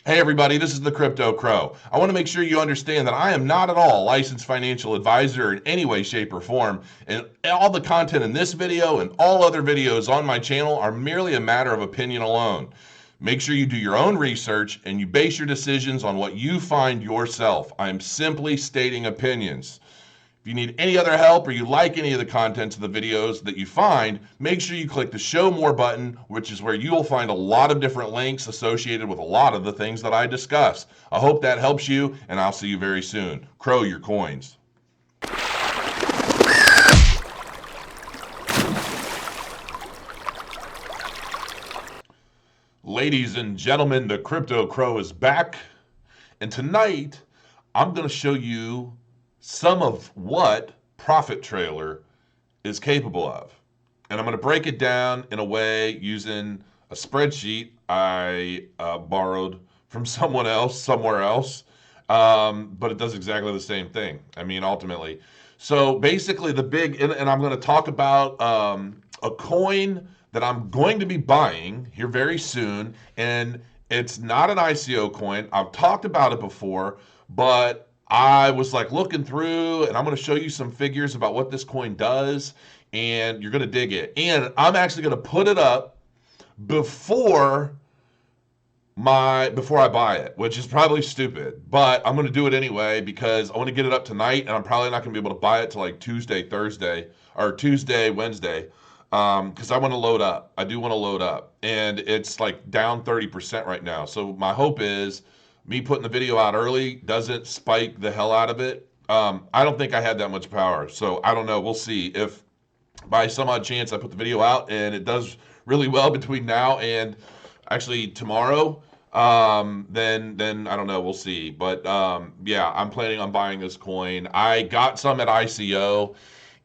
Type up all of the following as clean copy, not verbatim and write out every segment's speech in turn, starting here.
Hey everybody, this is the Crypto Crow. I want to make sure you understand that I am not at all a licensed financial advisor in any way, shape, or form, and all the content in this video and all other videos on my channel are merely a matter of opinion alone. Make sure you do your own research and you base your decisions on what you find yourself. I am simply stating opinions. If you need any other help or you like any of the contents of the videos that you find, make sure you click the Show More button, which is where you'll find a lot of different links associated with a lot of the things that I discuss. I hope that helps you, and I'll see you very soon. Crow your coins. Ladies and gentlemen, the Crypto Crow is back, and tonight I'm going to show you some of what Profit Trailer is capable of. And I'm going to break it down in a way using a spreadsheet I borrowed from someone else, somewhere else, but it does exactly the same thing. I mean, ultimately. So basically, and I'm going to talk about a coin that I'm going to be buying here very soon. And it's not an ICO coin. I've talked about it before, but I was like looking through, and I'm going to show you some figures about what this coin does, and you're going to dig it. And I'm actually going to put it up before I buy it, which is probably stupid, but I'm going to do it anyway because I want to get it up tonight, and I'm probably not going to be able to buy it till like Tuesday, Thursday, or Tuesday, Wednesday, because I want to load up. I do want to load up, and it's like down 30% right now. So my hope is me putting the video out early doesn't spike the hell out of it. I don't think I had that much power, so I don't know. We'll see if by some odd chance I put the video out and it does really well between now and actually tomorrow. Then I don't know. We'll see. But yeah, I'm planning on buying this coin. I got some at ICO,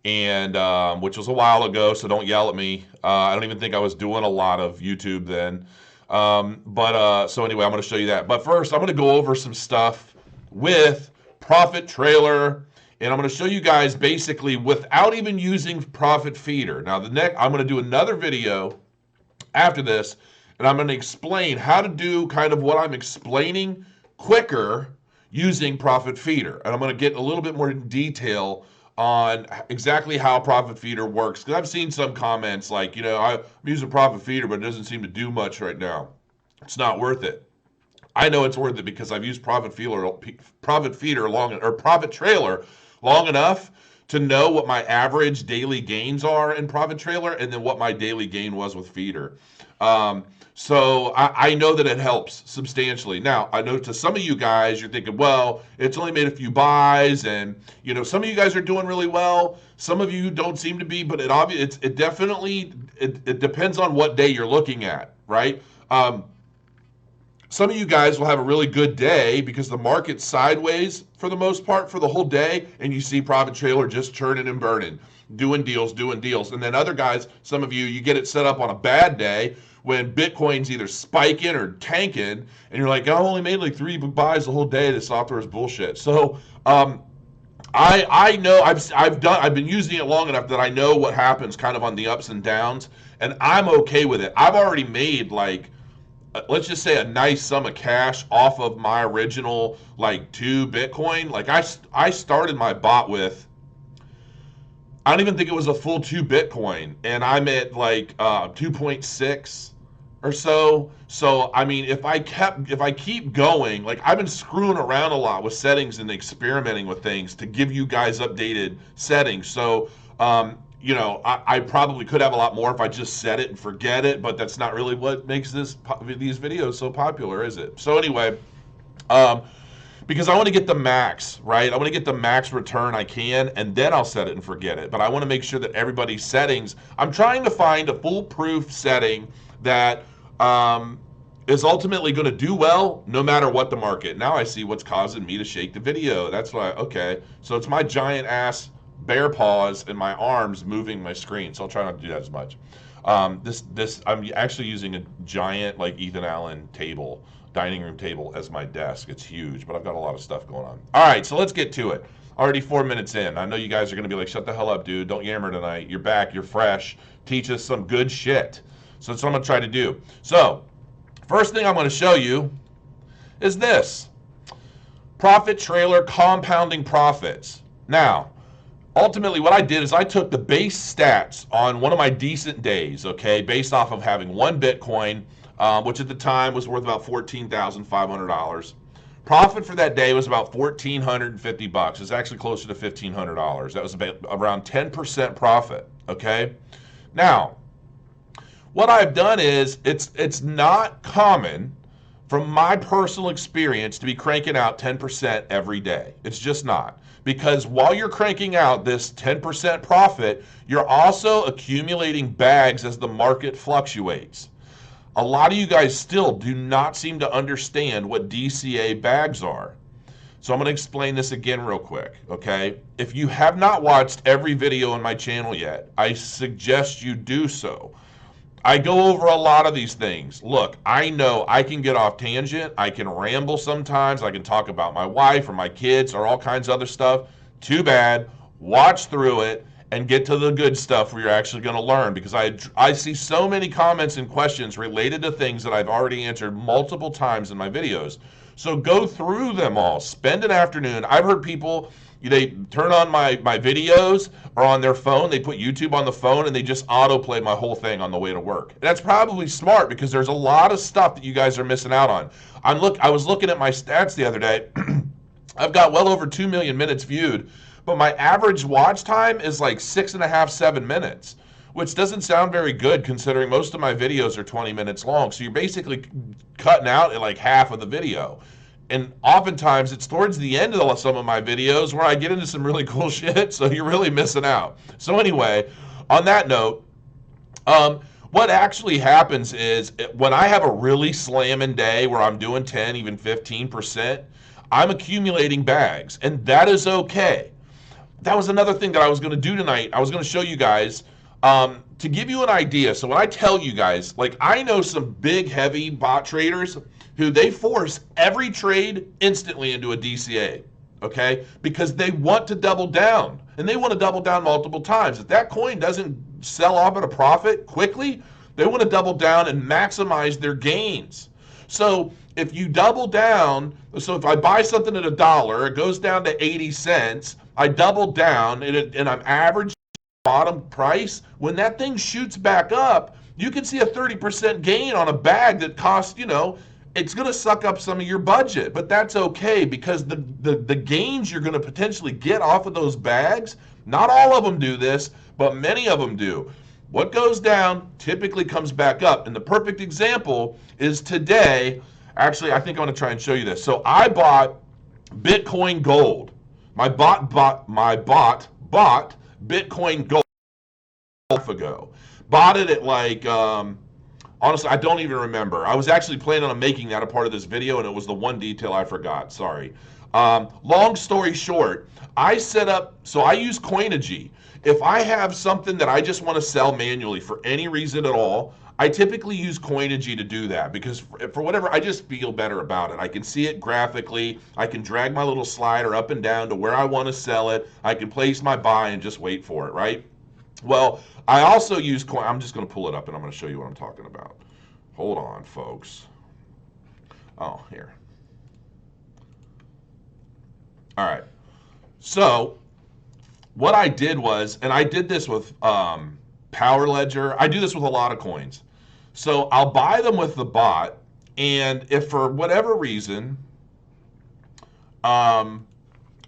and which was a while ago, so don't yell at me. I don't even think I was doing a lot of YouTube then. So anyway, I'm going to show you that. But first, I'm going to go over some stuff with Profit Trailer, and I'm going to show you guys basically without even using Profit Feeder. Now, I'm going to do another video after this, and I'm going to explain how to do kind of what I'm explaining quicker using Profit Feeder. And I'm going to get a little bit more in detail on exactly how Profit Feeder works. Because I've seen some comments like, I'm using Profit Feeder, but it doesn't seem to do much right now. It's not worth it. I know it's worth it because I've used Profit Feeder Profit Trailer long enough to know what my average daily gains are in Profit Trailer and then what my daily gain was with Feeder. So I know that it helps substantially. Now, I know to some of you guys, you're thinking, well, it's only made a few buys, and some of you guys are doing really well. Some of you don't seem to be, but it definitely depends on what day you're looking at, right? Some of you guys will have a really good day because the market's sideways for the most part for the whole day, and you see Profit Trailer just churning and burning, doing deals. And then other guys, some of you get it set up on a bad day when Bitcoin's either spiking or tanking, and you're like, I only made like 3 buys the whole day. This software is bullshit. So I know I've been using it long enough that I know what happens kind of on the ups and downs, and I'm okay with it. I've already made like, let's just say a nice sum of cash off of my original like 2 Bitcoin. Like I started my bot with, I don't even think it was a full 2 Bitcoin, and I'm at like 2.6 or so. So I mean, if I keep going, like I've been screwing around a lot with settings and experimenting with things to give you guys updated settings. So I probably could have a lot more if I just set it and forget it, but that's not really what makes these videos so popular, is it? So anyway, because I want to get the max, right? I want to get the max return I can, and then I'll set it and forget it. But I want to make sure that everybody's settings, I'm trying to find a foolproof setting that is ultimately going to do well no matter what the market. Now I see what's causing me to shake the video. That's why, okay. So it's my giant ass bear paws and my arms moving my screen. So I'll try not to do that as much. I'm actually using a giant like Ethan Allen table, dining room table as my desk. It's huge, but I've got a lot of stuff going on. All right, so let's get to it. Already 4 minutes in. I know you guys are going to be like, shut the hell up, dude. Don't yammer tonight. You're back. You're fresh. Teach us some good shit. So that's what I'm going to try to do. So first thing I'm going to show you is this: profit trailer compounding profits. Now, ultimately what I did is I took the base stats on one of my decent days, okay, based off of having one Bitcoin, which at the time was worth about $14,500. Profit for that day was about $1,450. It's actually closer to $1,500. That was about around 10% profit, okay? Now, what I've done is it's not common from my personal experience to be cranking out 10% every day. It's just not. Because while you're cranking out this 10% profit, you're also accumulating bags as the market fluctuates. A lot of you guys still do not seem to understand what DCA bags are. So I'm going to explain this again real quick, okay? If you have not watched every video on my channel yet, I suggest you do so. I go over a lot of these things. Look, I know I can get off tangent. I can ramble sometimes. I can talk about my wife or my kids or all kinds of other stuff. Too bad. Watch through it and get to the good stuff where you're actually going to learn, because I see so many comments and questions related to things that I've already answered multiple times in my videos. So go through them all. Spend an afternoon. I've heard people, they turn on my videos or on their phone, they put YouTube on the phone and they just autoplay my whole thing on the way to work. And that's probably smart, because there's a lot of stuff that you guys are missing out on. I was looking at my stats the other day. I've got well over 2 million minutes viewed, but my average watch time is like 6.5, 7 minutes, which doesn't sound very good considering most of my videos are 20 minutes long. So you're basically cutting out at like half of the video. And oftentimes it's towards the end of some of my videos where I get into some really cool shit, so you're really missing out. So anyway, on that note, what actually happens is when I have a really slamming day where I'm doing 10, even 15%, I'm accumulating bags, and that is okay. That was another thing that I was going to do tonight. I was going to show you guys to give you an idea. So when I tell you guys, like, I know some big, heavy bot traders who they force every trade instantly into a DCA, okay? Because they want to double down, and they want to double down multiple times. If that coin doesn't sell off at a profit quickly, they want to double down and maximize their gains. So if you double down, so if I buy something at $1, it goes down to 80 cents, I double down, and I'm average bottom price. When that thing shoots back up, you can see a 30% gain on a bag that costs, it's going to suck up some of your budget, but that's okay, because the gains you're going to potentially get off of those bags, not all of them do this, but many of them do. What goes down typically comes back up, and the perfect example is today. Actually, I think I'm going to try and show you this. So I bought Bitcoin Gold. My bot Bitcoin Gold a month ago. Bought it at like, honestly, I don't even remember. I was actually planning on making that a part of this video, and it was the one detail I forgot. Sorry. Long story short, I set up, so I use Coinigy. If I have something that I just want to sell manually for any reason at all, I typically use Coinigy to do that, because for whatever, I just feel better about it. I can see it graphically. I can drag my little slider up and down to where I want to sell it. I can place my buy and just wait for it, right? Well, I also use I'm just going to pull it up and I'm going to show you what I'm talking about. Hold on, folks. Oh, here. All right. So what I did was, and I did this with Power Ledger. I do this with a lot of coins. So I'll buy them with the bot, and if for whatever reason, I'm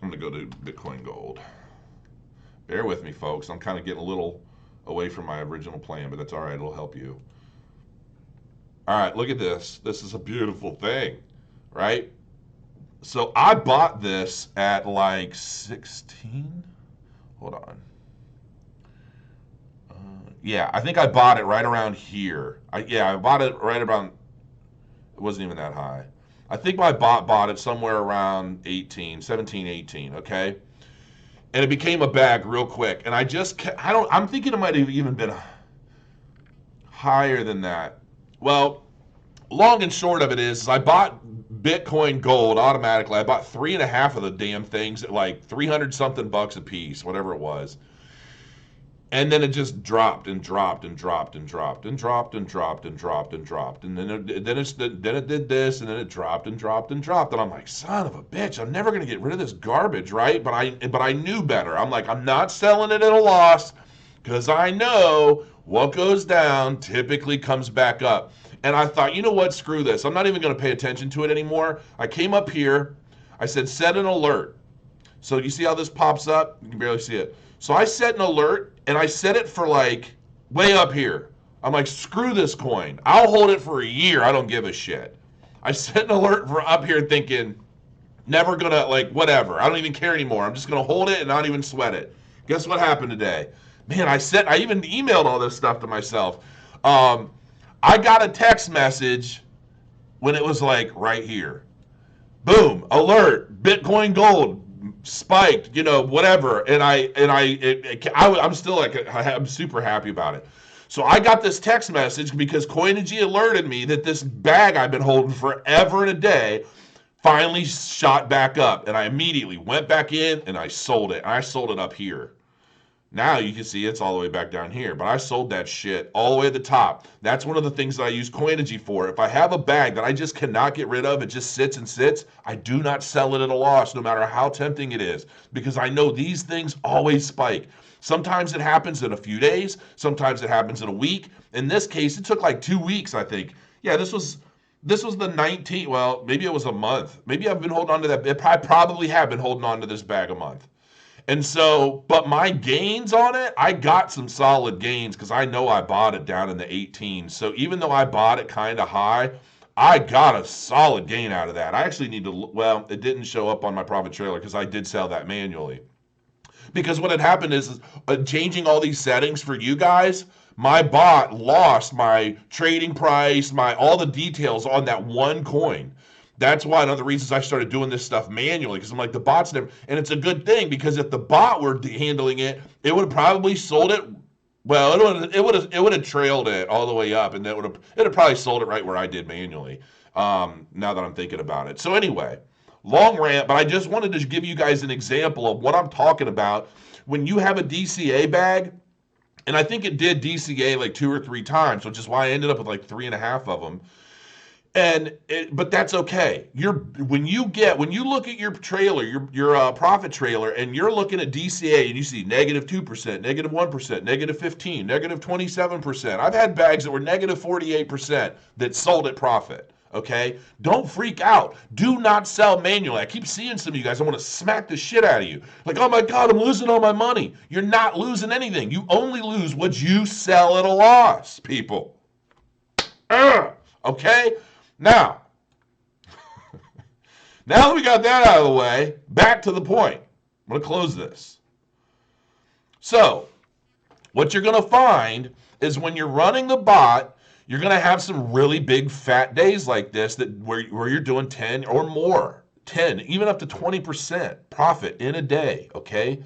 going to go to Bitcoin Gold. Bear with me, folks. I'm kind of getting a little away from my original plan, but that's all right. It'll help you. All right, look at this. This is a beautiful thing, right? So I bought this at like 16. Hold on. Yeah, I think I bought it right around here. I bought it right around, it wasn't even that high. I think my bot bought it somewhere around 17, 18, okay? And it became a bag real quick. And I'm thinking it might have even been higher than that. Well, long and short of it is I bought Bitcoin Gold automatically. I bought 3.5 of the damn things at like 300 something bucks a piece, whatever it was. And then it just dropped and dropped and dropped and dropped and dropped and dropped and dropped and dropped. And then it did this, and then it dropped and dropped and dropped. And I'm like, son of a bitch, I'm never gonna get rid of this garbage, right? But I knew better. I'm like, I'm not selling it at a loss because I know what goes down typically comes back up. And I thought, you know what? Screw this. I'm not even gonna pay attention to it anymore. I came up here. I said, set an alert. So you see how this pops up? You can barely see it. So I set an alert, and I set it for like way up here. I'm like, screw this coin. I'll hold it for a year. I don't give a shit. I set an alert for up here thinking, never gonna, like, whatever. I don't even care anymore. I'm just gonna hold it and not even sweat it. Guess what happened today? Man, I even emailed all this stuff to myself. I got a text message when it was like right here. Boom, alert, Bitcoin gold spiked, you know, whatever. And I'm still like, I'm super happy about it. So I got this text message because Coinigy alerted me that this bag I've been holding forever and a day finally shot back up. And I immediately went back in and I sold it. And I sold it up here. Now you can see it's all the way back down here, but I sold that shit all the way to the top. That's one of the things that I use Coinigy for. If I have a bag that I just cannot get rid of, it just sits and sits, I do not sell it at a loss, no matter how tempting it is, because I know these things always spike. Sometimes it happens in a few days, sometimes it happens in a week. In this case, it took like 2 weeks, I think. Yeah, this was the 19th, well, maybe it was a month. Maybe I've been holding on to that. I probably have been holding on to this bag a month. And so, but my gains on it, I got some solid gains because I know I bought it down in the 18s. So even though I bought it kind of high, I got a solid gain out of that. I actually need to, well, it didn't show up on my profit trailer because I did sell that manually. Because what had happened is changing all these settings for you guys, my bot lost my trading price, all the details on that one coin. That's why one of the reasons I started doing this stuff manually, because I'm like, the bot's never, and it's a good thing because if the bot were handling it, it would have probably sold it. Well, it would have trailed it all the way up, and it would have probably sold it right where I did manually. Now that I'm thinking about it. So anyway, long rant, but I just wanted to give you guys an example of what I'm talking about. When you have a DCA bag, and I think it did DCA like 2 or 3 times, which is why I ended up with like 3.5 of them. But that's okay. When you look at your trailer, your profit trailer, and you're looking at DCA and you see -2%, -1%, -15%, -27%. I've had bags that were -48% that sold at profit. Okay, don't freak out. Do not sell manually. I keep seeing some of you guys. I want to smack the shit out of you. Like, oh my God, I'm losing all my money. You're not losing anything. You only lose what you sell at a loss, people. Okay. Now that we got that out of the way, back to the point. I'm going to close this. So, what you're going to find is when you're running the bot, you're going to have some really big fat days like this where you're doing 10 or more, 10, even up to 20% profit in a day, okay?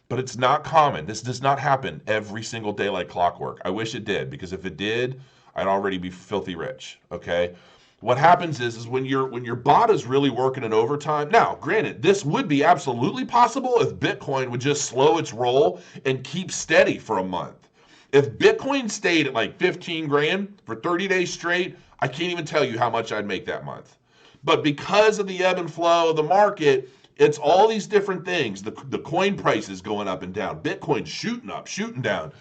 But it's not common. This does not happen every single day like clockwork. I wish it did, because if it did, I'd already be filthy rich, okay? What happens is when your bot is really working in overtime. Now, granted, this would be absolutely possible if Bitcoin would just slow its roll and keep steady for a month. If Bitcoin stayed at like 15 grand for 30 days straight, I can't even tell you how much I'd make that month. But because of the ebb and flow of the market, it's all these different things. The coin price is going up and down. Bitcoin's shooting up, shooting down.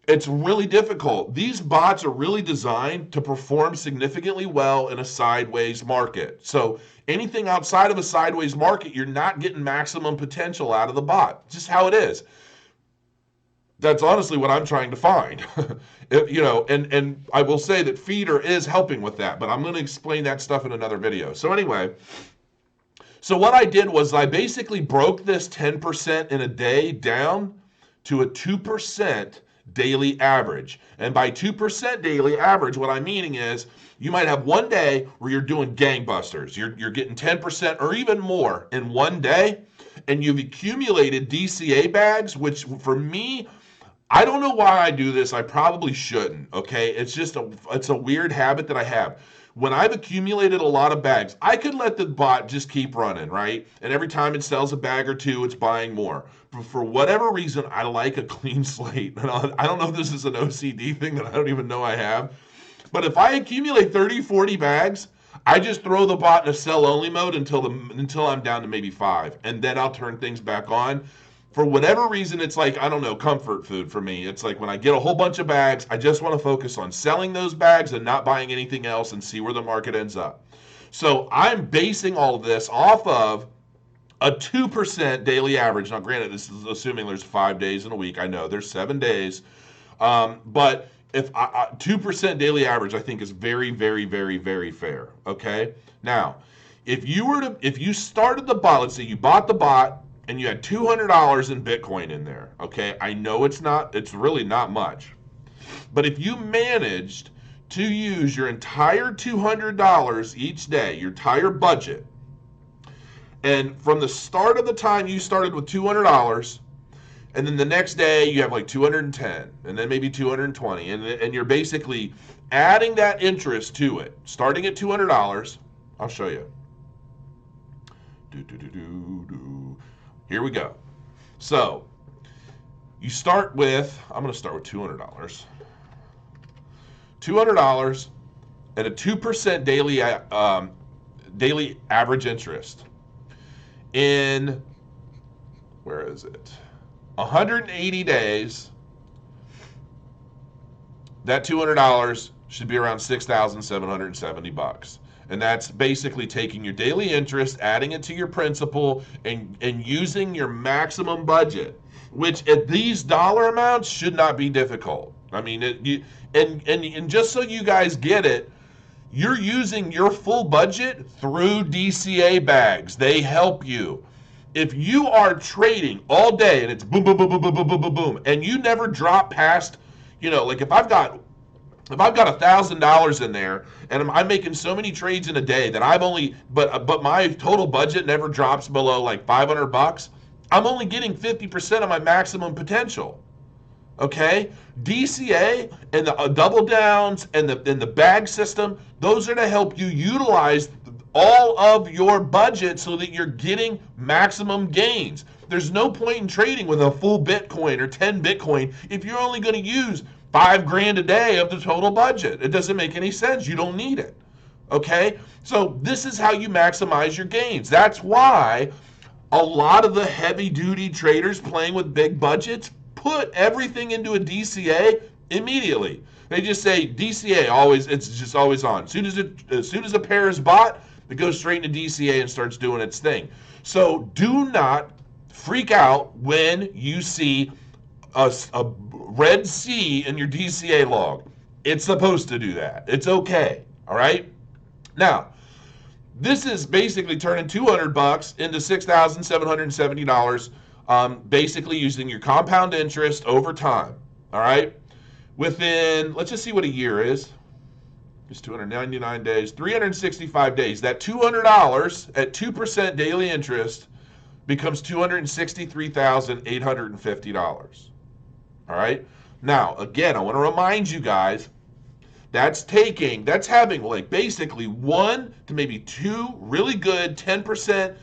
It's really difficult. These bots are really designed to perform significantly well in a sideways market. So anything outside of a sideways market, you're not getting maximum potential out of the bot. Just how it is. That's honestly what I'm trying to find. And I will say that Feeder is helping with that, but I'm going to explain that stuff in another video. So anyway, so what I did was I basically broke this 10% in a day down to a 2% daily average. And by 2% daily average, what I'm meaning is you might have one day where you're doing gangbusters. You're getting 10% or even more in one day, and you've accumulated DCA bags, which for me, I don't know why I do this. I probably shouldn't, okay? It's a weird habit that I have. when I've accumulated a lot of bags, I could let the bot just keep running, right? And every time it sells a bag or two, it's buying more. But for whatever reason, I like a clean slate. And I don't know if this is an OCD thing that I don't even know I have. But if I accumulate 30, 40 bags, I just throw the bot in a sell only mode until I'm down to maybe 5. And then I'll turn things back on. For whatever reason, it's like, I don't know, comfort food for me. It's like when I get a whole bunch of bags, I just want to focus on selling those bags and not buying anything else and see where the market ends up. So I'm basing all of this off of a 2% daily average. Now, granted, this is assuming there's 5 days in a week. I know there's 7 days. But if 2% daily average, I think is very, very, very, very fair. Okay. Now, if you started the bot, let's say you bought the bot, and you had $200 in Bitcoin in there, okay? I know it's really not much. But if you managed to use your entire $200 each day, your entire budget, and from the start of the time you started with $200, and then the next day you have like 210, and then maybe 220, and you're basically adding that interest to it, starting at $200, I'll show you. Here we go. So you start with, I'm going to start with $200. $200 at a 2% daily average interest in, where is it? 180 days. That $200 should be around $6,770. And that's basically taking your daily interest, adding it to your principal, and using your maximum budget, which at these dollar amounts should not be difficult. I mean, and just so you guys get it, you're using your full budget through DCA bags. They help you. If you are trading all day and it's boom, boom, boom, boom, boom, boom, boom, boom, boom, and you never drop past, like if I've got $1,000 in there and I'm making so many trades in a day that but my total budget never drops below like $500, I'm only getting 50% of my maximum potential. Okay? DCA and the double downs and the bag system, those are to help you utilize all of your budget so that you're getting maximum gains. There's no point in trading with a full Bitcoin or 10 Bitcoin if you're only going to use $5,000 a day of the total budget. It doesn't make any sense. You don't need it. Okay? So this is how you maximize your gains. That's why a lot of the heavy duty traders playing with big budgets put everything into a DCA immediately. They just say DCA always, it's just always on. As soon as a pair is bought, it goes straight into DCA and starts doing its thing. So do not freak out when you see a red C in your DCA log. It's supposed to do that. It's okay. All right. Now, this is basically turning $200 into $6,770, basically using your compound interest over time. All right. Within, let's just see what a year is. It's 299 days, 365 days. That $200 at 2% daily interest becomes $263,850. All right. Now, again, I want to remind you guys, that's having like basically 1 to maybe 2 really good 10%.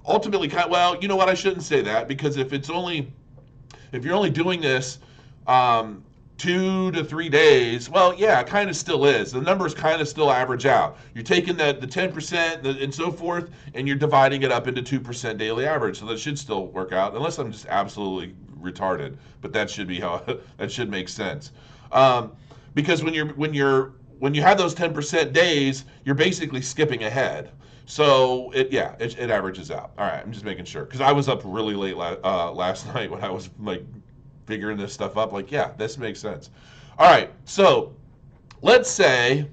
Ultimately, well, you know what? I shouldn't say that, because if you're only doing this 2 to 3 days, well, yeah, it kind of still is. The numbers kind of still average out. You're taking the 10% and so forth, and you're dividing it up into 2% daily average. So that should still work out, unless I'm just absolutely retarded. But that should be how that should make sense. Because when you have those 10% days, you're basically skipping ahead. So it averages out. All right, I'm just making sure, because I was up really late last night when I was like figuring this stuff up. Like, yeah, this makes sense. All right, so let's say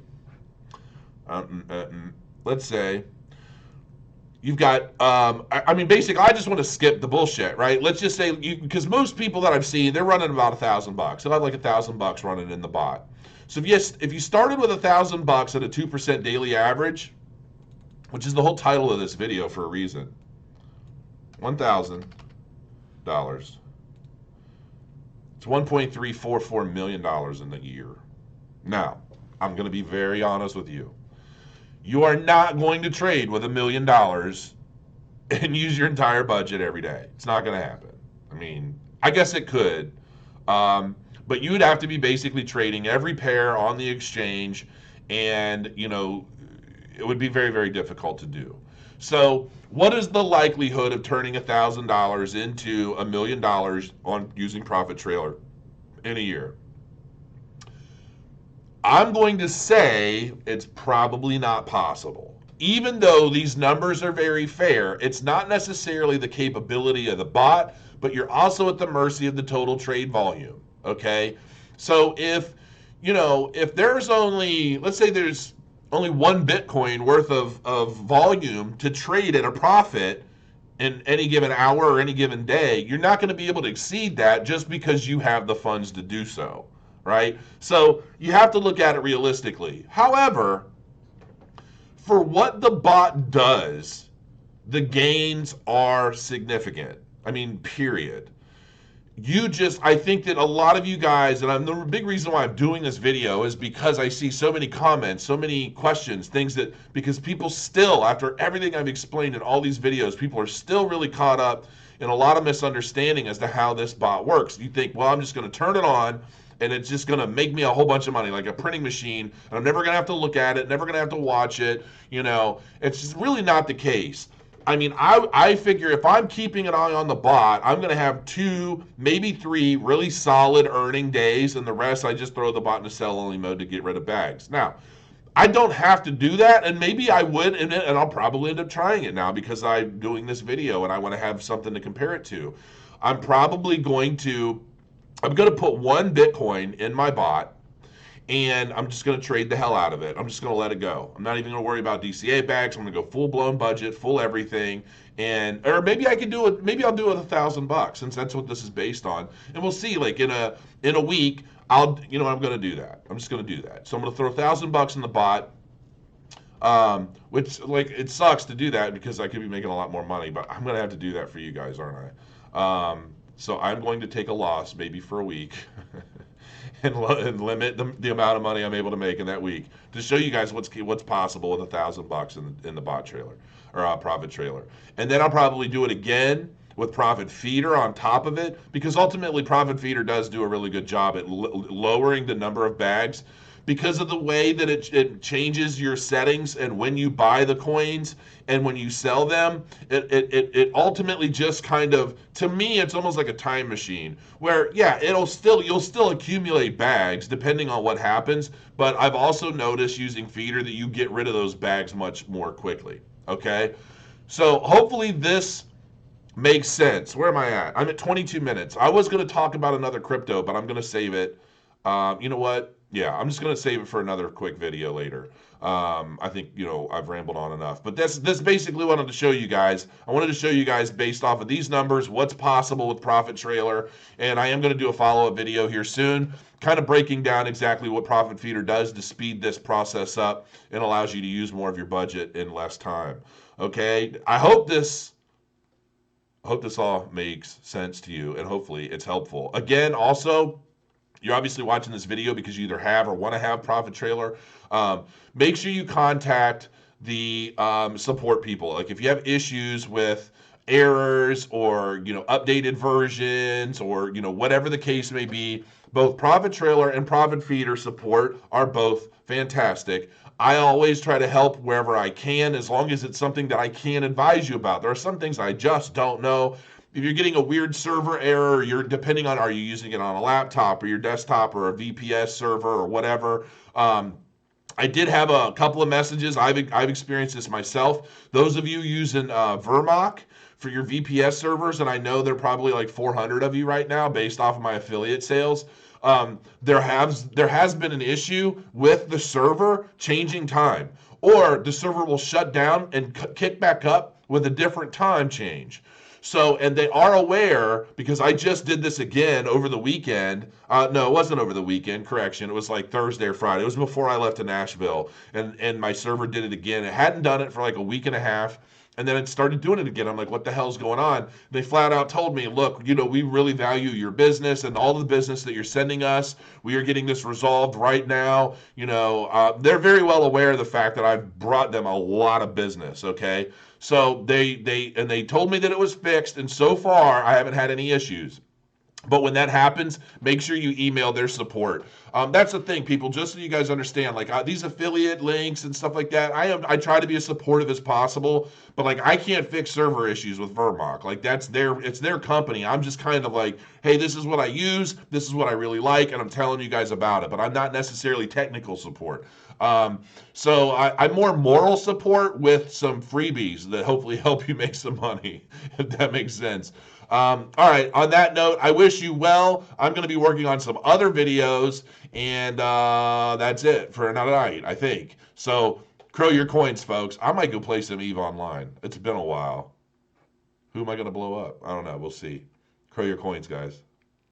you've got, I mean, basically, I just want to skip the bullshit, right? Let's just say, because most people that I've seen, they're running about $1,000. They'll have like $1,000 running in the bot. So if you started with $1,000 at a 2% daily average, which is the whole title of this video for a reason, $1,000. It's $1.344 million in the year. Now, I'm going to be very honest with you. You are not going to trade with $1 million and use your entire budget every day. It's not going to happen. I mean, I guess it could, but you would have to be basically trading every pair on the exchange, and it would be very, very difficult to do. So, what is the likelihood of turning $1,000 into $1 million on using Profit Trailer in a year? I'm going to say it's probably not possible. Even though these numbers are very fair, it's not necessarily the capability of the bot, but you're also at the mercy of the total trade volume. Okay? So if there's only, let's say there's only one Bitcoin worth of volume to trade at a profit in any given hour or any given day, you're not going to be able to exceed that just because you have the funds to do so, right? So you have to look at it realistically. However, for what the bot does, the gains are significant. I mean, period. I think that a lot of you guys, and the big reason why I'm doing this video is because I see so many comments, so many questions, because people still, after everything I've explained in all these videos, people are still really caught up in a lot of misunderstanding as to how this bot works. You think, well, I'm just going to turn it on and it's just going to make me a whole bunch of money, like a printing machine, and I'm never going to have to look at it, never going to have to watch it. It's just really not the case. I mean, I figure if I'm keeping an eye on the bot, I'm going to have 2, maybe 3 really solid earning days, and the rest I just throw the bot into sell-only mode to get rid of bags. Now, I don't have to do that, and maybe I would, and I'll probably end up trying it now because I'm doing this video and I want to have something to compare it to. I'm going to put 1 Bitcoin in my bot, and I'm just going to trade the hell out of it. I'm just going to let it go. I'm not even going to worry about DCA bags. I'm going to go full-blown budget, full everything, or maybe I can do it. Maybe I'll do it $1,000 since that's what this is based on, and we'll see. Like in a week, I'm going to do that. I'm just going to do that. So I'm going to throw $1,000 in the bot, which it sucks to do that because I could be making a lot more money, but I'm going to have to do that for you guys, aren't I? So I'm going to take a loss maybe for a week. And limit the amount of money I'm able to make in that week to show you guys what's possible with $1,000 in the bot trailer or Profit Trailer. And then I'll probably do it again with Profit Feeder on top of it, because ultimately Profit Feeder does do a really good job at lowering the number of bags because of the way that it changes your settings and when you buy the coins and when you sell them. It ultimately just kind of, to me, it's almost like a time machine where, yeah, you'll still accumulate bags depending on what happens, but I've also noticed using Feeder that you get rid of those bags much more quickly. Okay, so hopefully this makes sense. Where am I at? I'm at 22 minutes. I was going to talk about another crypto, but I'm going to save it. You know what? Yeah, I'm just going to save it for another quick video later. I think, I've rambled on enough. But this basically wanted to show you guys. I wanted to show you guys based off of these numbers what's possible with Profit Trailer. And I am going to do a follow-up video here soon, kind of breaking down exactly what Profit Feeder does to speed this process up and allows you to use more of your budget in less time. Okay? I hope this all makes sense to you, and hopefully it's helpful. Again, also, you're obviously watching this video because you either have or want to have Profit Trailer. Make sure you contact the support people. Like if you have issues with errors or updated versions or whatever the case may be, both Profit Trailer and Profit Feeder support are both fantastic. I always try to help wherever I can, as long as it's something that I can advise you about. There are some things I just don't know. If you're getting a weird server error, you're depending on, are you using it on a laptop or your desktop or a VPS server or whatever. I did have a couple of messages. I've experienced this myself. Those of you using Vermock for your VPS servers, and I know there are probably like 400 of you right now based off of my affiliate sales. There has been an issue with the server changing time, or the server will shut down and kick back up with a different time change. So, and they are aware, because I just did this again over the weekend. No, it wasn't over the weekend, correction. It was like Thursday or Friday. It was before I left to Nashville, and my server did it again. It hadn't done it for like a week and a half. And then it started doing it again. I'm like, what the hell's going on? They flat out told me, look, you know, we really value your business and all the business that you're sending us. We are getting this resolved right now. You know, they're very well aware of the fact that I've brought them a lot of business. Okay, so they told me that it was fixed, and so far I haven't had any issues. But when that happens, make sure you email their support. That's the thing, people. Just so you guys understand, like these affiliate links and stuff like that, I try to be as supportive as possible. But like, I can't fix server issues with Vermont. Like it's their company. I'm just kind of like, hey, this is what I use. This is what I really like, and I'm telling you guys about it. But I'm not necessarily technical support. I'm more moral support with some freebies that hopefully help you make some money, if that makes sense. All right, on that note, I wish you well. I'm going to be working on some other videos, and that's it for another night, I think. So, crow your coins, folks. I might go play some EVE Online. It's been a while. Who am I going to blow up? I don't know. We'll see. Crow your coins, guys.